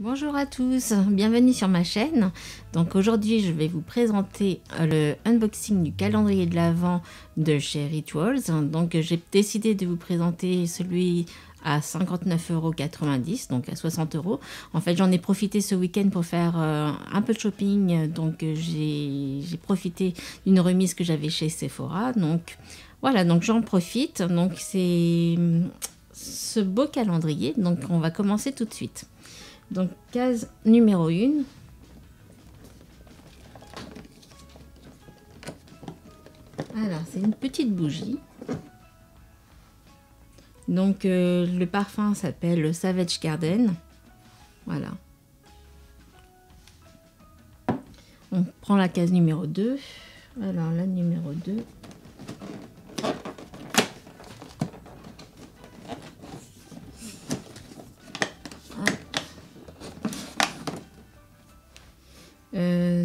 Bonjour à tous, bienvenue sur ma chaîne. Donc aujourd'hui je vais vous présenter le unboxing du calendrier de l'Avent de chez Rituals. Donc j'ai décidé de vous présenter celui à 59,90 €, donc à 60 €. En fait j'en ai profité ce week-end pour faire un peu de shopping, donc j'ai profité d'une remise que j'avais chez Sephora. Donc voilà, donc j'en profite. Donc c'est ce beau calendrier, donc on va commencer tout de suite. Donc, case numéro 1. Alors, c'est une petite bougie. Donc, le parfum s'appelle Savage Garden. Voilà. On prend la case numéro 2. Alors, la numéro 2.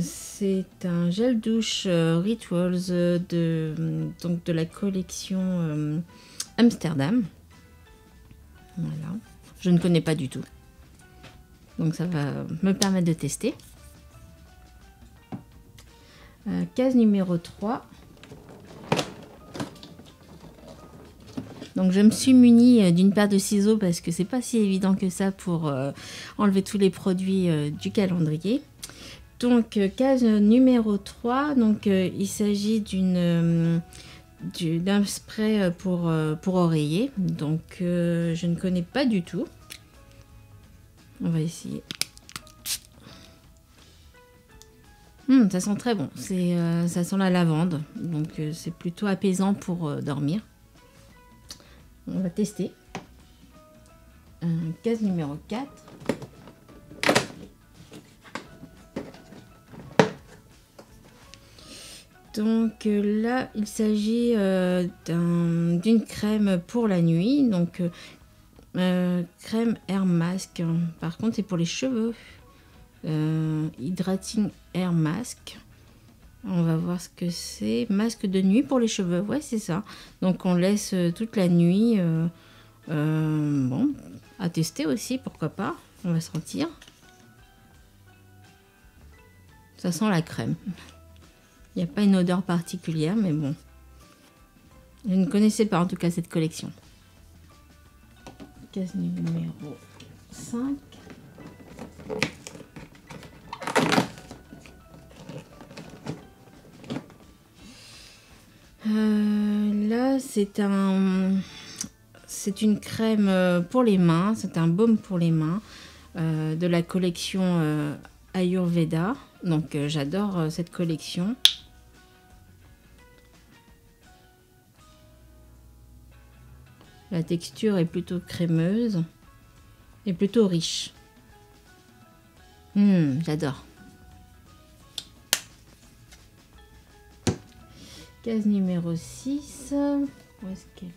C'est un gel douche Rituals de la collection Amsterdam. Voilà. Je ne connais pas du tout. Donc ça va me permettre de tester. Case numéro 3. Donc je me suis munie d'une paire de ciseaux parce que c'est pas si évident que ça pour enlever tous les produits du calendrier. Donc case numéro 3, donc il s'agit d'un spray pour oreiller. Donc je ne connais pas du tout. On va essayer. Ça sent très bon. Ça sent la lavande. Donc c'est plutôt apaisant pour dormir. On va tester. Case numéro 4. Donc là, il s'agit d'une crème pour la nuit. Donc crème Air Mask. Par contre, c'est pour les cheveux. Hydrating Air Mask. On va voir ce que c'est. Masque de nuit pour les cheveux. Ouais, c'est ça. Donc on laisse toute la nuit. Bon, à tester aussi, pourquoi pas. On va sentir. Ça sent la crème. Il n'y a pas une odeur particulière, mais bon. Je ne connaissais pas en tout cas cette collection. Case numéro 5. Là, c'est une crème pour les mains. C'est un baume pour les mains de la collection Ayurveda. Donc j'adore cette collection. La texture est plutôt crémeuse et plutôt riche. J'adore. Case numéro 6. Où est-ce qu'elle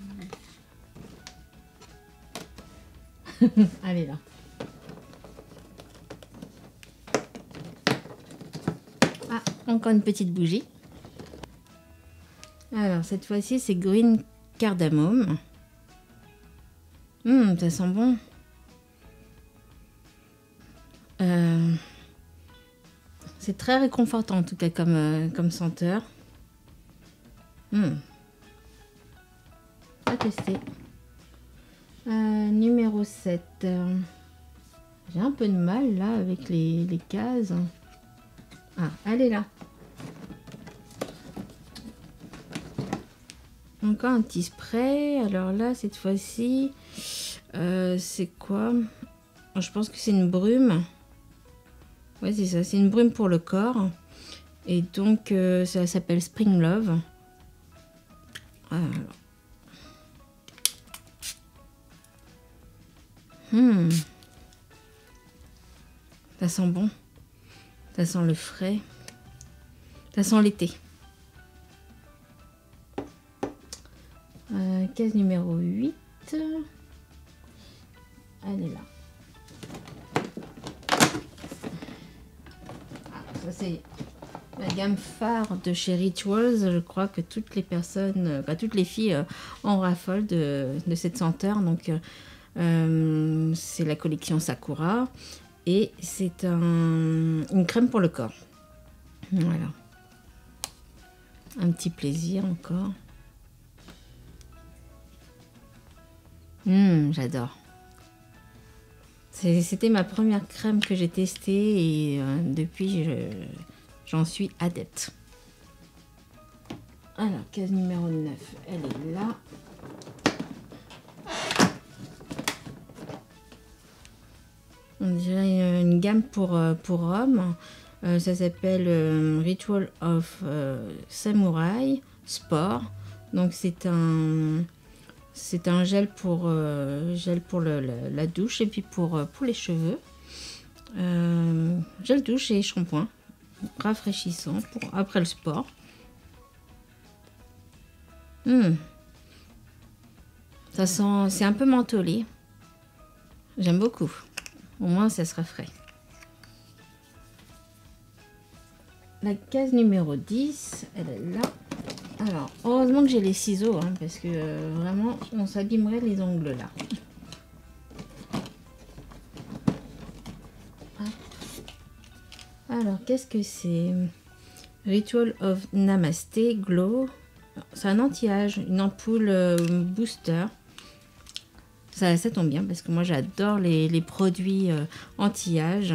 est? Elle est là. Ah, encore une petite bougie. Alors, cette fois-ci, c'est Green Cardamome. Ça sent bon. C'est très réconfortant en tout cas comme senteur. À tester. Numéro 7. J'ai un peu de mal là avec les cases. Ah, elle est là. Encore un petit spray. Alors là, cette fois-ci, c'est quoi? Je pense que c'est une brume. Ouais, c'est ça. C'est une brume pour le corps. Et donc, ça s'appelle Spring Love. Alors. Ça sent bon. Ça sent le frais. Ça sent l'été. Case numéro 8. Elle est là. Ça c'est la gamme phare de chez Rituals. Je crois que toutes les personnes, toutes les filles en raffolent de cette senteur. Donc c'est la collection Sakura. Et c'est une crème pour le corps. Voilà. Un petit plaisir encore. J'adore. C'était ma première crème que j'ai testée et depuis j'en suis adepte. Alors, case numéro 9, elle est là. On dirait une gamme pour hommes. Ça s'appelle Ritual of Samurai Sport. Donc c'est un gel pour la douche et puis pour les cheveux. Gel douche et shampoing rafraîchissant pour après le sport. Ça sent, c'est un peu mentholé. J'aime beaucoup. Au moins ça sera frais. La case numéro 10, elle est là. Alors, heureusement que j'ai les ciseaux, hein, parce que vraiment, on s'abîmerait les ongles là. Hop. Alors, qu'est-ce que c'est? Ritual of Namasté Glow. C'est un anti-âge, une ampoule booster. Ça tombe bien parce que moi j'adore les produits anti-âge.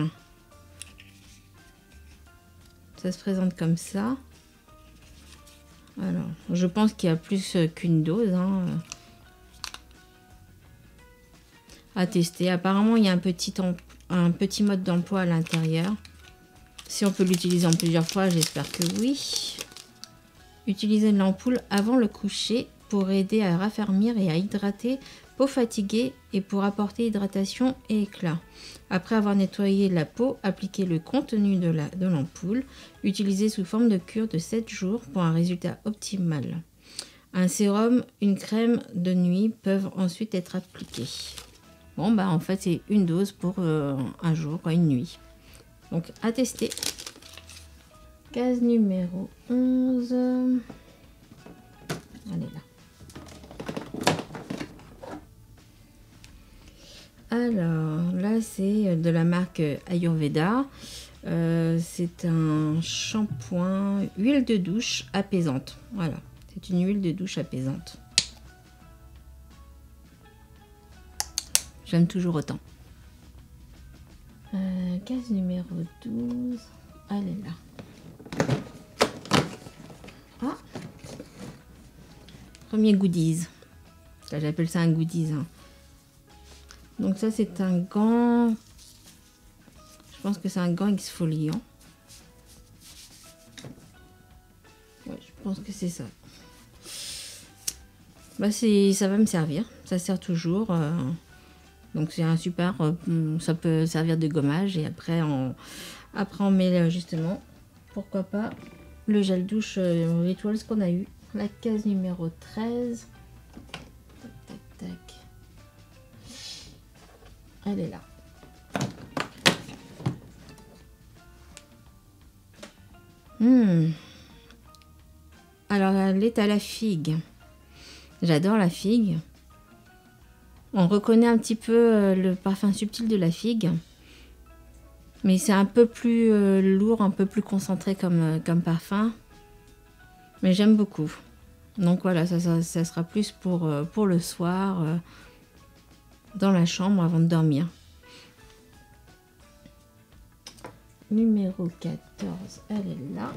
Ça se présente comme ça. Alors, je pense qu'il y a plus qu'une dose à tester. Apparemment, il y a un petit mode d'emploi à l'intérieur. Si on peut l'utiliser en plusieurs fois, j'espère que oui. Utiliser l'ampoule avant le coucher pour aider à raffermir et à hydrater peau fatiguée et pour apporter hydratation et éclat. Après avoir nettoyé la peau, appliquez le contenu de l'ampoule. Utilisez sous forme de cure de 7 jours pour un résultat optimal. Un sérum, une crème de nuit peuvent ensuite être appliqués. Bon, bah en fait, c'est une dose pour un jour, quoi, une nuit. Donc, à tester. Case numéro 11. Elle est là. Alors, là, c'est de la marque Ayurveda. C'est un shampoing, huile de douche apaisante. Voilà, c'est une huile de douche apaisante. J'aime toujours autant. Case numéro 12. Elle est là. Ah, premier goodies. J'appelle ça un goodies. Hein. Donc ça c'est un gant. Je pense que c'est un gant exfoliant. Ouais, je pense que c'est ça. Bah ça va me servir. Ça sert toujours. Donc c'est un super. Ça peut servir de gommage et après on met justement. Pourquoi pas le gel douche Rituals qu'on a eu. La case numéro 13. Tac, tac, tac. Elle est là. Alors, elle est à la figue. J'adore la figue. On reconnaît un petit peu le parfum subtil de la figue. Mais c'est un peu plus lourd, un peu plus concentré comme parfum. Mais j'aime beaucoup. Donc voilà, ça sera plus pour le soir, dans la chambre avant de dormir. Numéro 14, elle est là.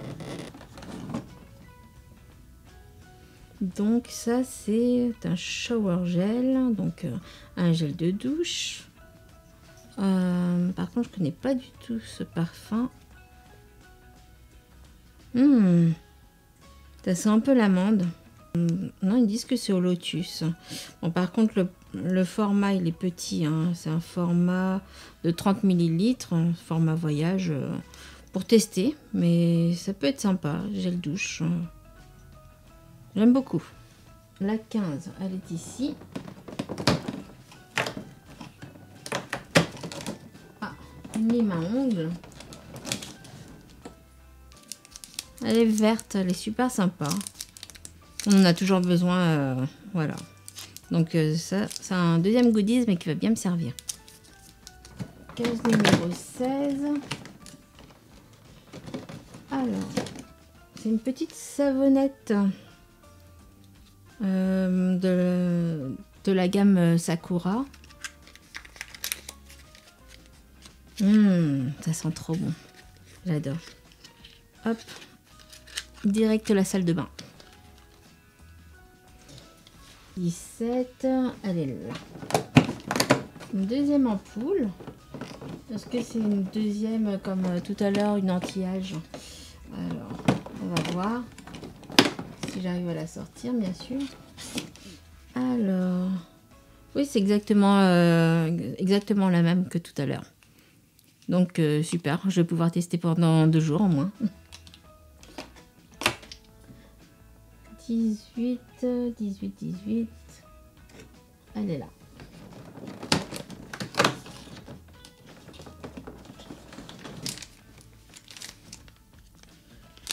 Donc ça c'est un shower gel, donc un gel de douche. Par contre je connais pas du tout ce parfum. Ça sent un peu l'amande. Non, ils disent que c'est au lotus. Bon, par contre le format il est petit, hein. C'est un format de 30 ml, format voyage pour tester, mais ça peut être sympa. Gel douche. J'aime beaucoup. La 15, elle est ici. Ah, une lime à ongles. Elle est verte, elle est super sympa. On en a toujours besoin, voilà. Donc ça, c'est un deuxième goodies, mais qui va bien me servir. case numéro 16. Alors, c'est une petite savonnette de la gamme Sakura. Ça sent trop bon. J'adore. Hop. Direct la salle de bain. 17. Elle est là. Une deuxième ampoule. Est-ce que c'est une deuxième comme tout à l'heure, une anti-âge? Alors, on va voir si j'arrive à la sortir, bien sûr. Alors, oui, c'est exactement la même que tout à l'heure. Donc, super, je vais pouvoir tester pendant 2 jours au moins. 18. Elle est là.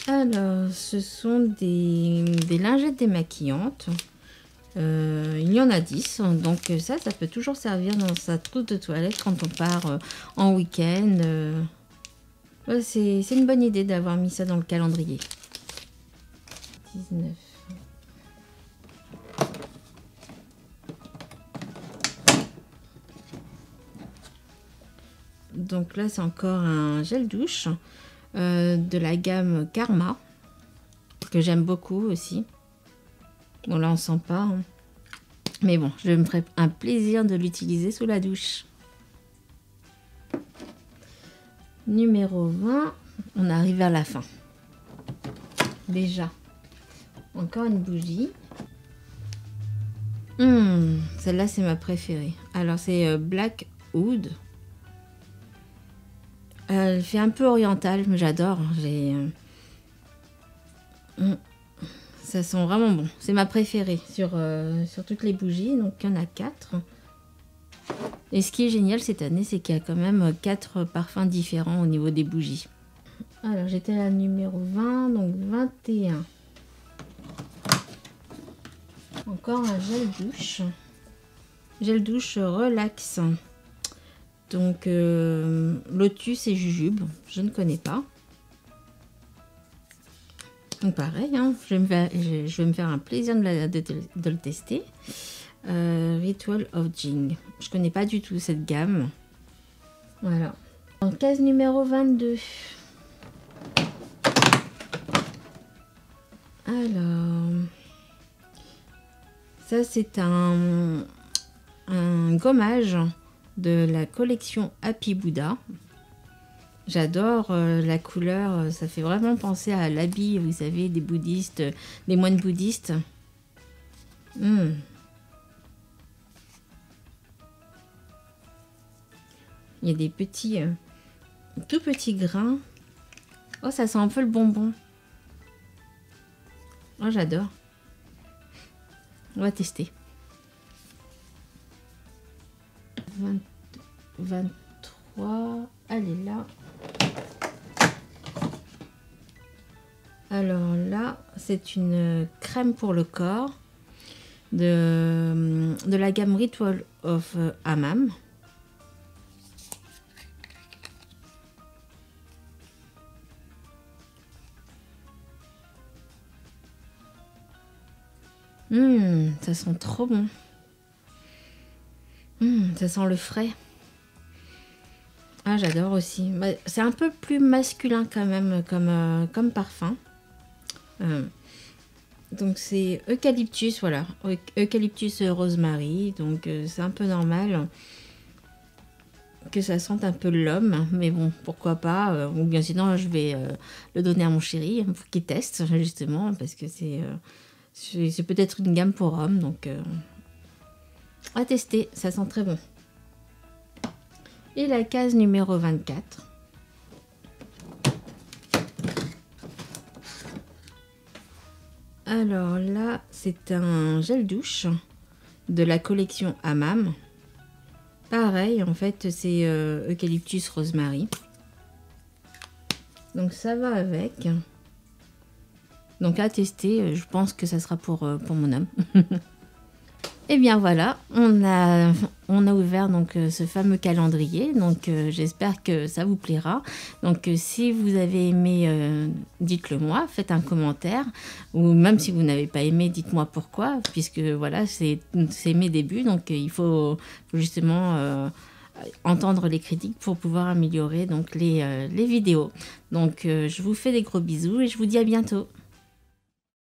Alors, ce sont des lingettes démaquillantes. Il y en a 10, donc ça peut toujours servir dans sa trousse de toilette quand on part en week-end. Ouais, c'est une bonne idée d'avoir mis ça dans le calendrier. 19. Donc là, c'est encore un gel douche de la gamme Karma, que j'aime beaucoup aussi. Bon, là, on sent pas. Hein. Mais bon, je me ferai un plaisir de l'utiliser sous la douche. Numéro 20. On arrive à la fin. Déjà. Encore une bougie. Celle-là, c'est ma préférée. Alors, c'est Black Oud. Elle fait un peu orientale, mais j'adore. Ça sent vraiment bon. C'est ma préférée sur toutes les bougies. Donc, il y en a 4. Et ce qui est génial cette année, c'est qu'il y a quand même 4 parfums différents au niveau des bougies. Alors, j'étais à la numéro 20, donc 21. Encore un gel douche. Gel douche relax. Donc, lotus et jujube. Je ne connais pas. Donc pareil, hein, je vais me faire un plaisir de le tester. Ritual of Jing. Je connais pas du tout cette gamme. Voilà. En case numéro 22. Alors, ça c'est un gommage de la collection Happy Buddha. J'adore la couleur, ça fait vraiment penser à l'habit, vous savez, des bouddhistes, des moines bouddhistes. Il y a des petits, tout petits grains. Oh, ça sent un peu le bonbon. Oh, j'adore. On va tester. 23, elle est là. Alors là, c'est une crème pour le corps de la gamme Ritual of Hammam. Ça sent trop bon. Ça sent le frais. Ah, j'adore aussi. C'est un peu plus masculin quand même comme parfum. Donc c'est eucalyptus, voilà. Eucalyptus rosemary. Donc c'est un peu normal que ça sente un peu l'homme. Mais bon, pourquoi pas. Ou bien sinon, je vais le donner à mon chéri pour qu'il teste, justement. Parce que c'est peut-être une gamme pour hommes. Donc à tester, ça sent très bon. Et la case numéro 24. Alors là, c'est un gel douche de la collection Hammam. Pareil, en fait, c'est eucalyptus rosemary. Donc ça va avec. Donc à tester, je pense que ça sera pour mon homme. Et bien voilà, on a ouvert donc ce fameux calendrier. Donc j'espère que ça vous plaira. Donc si vous avez aimé, dites-le moi, faites un commentaire. Ou même si vous n'avez pas aimé, dites-moi pourquoi. Puisque voilà, c'est mes débuts. Donc faut justement entendre les critiques pour pouvoir améliorer donc les vidéos. Donc je vous fais des gros bisous et je vous dis à bientôt.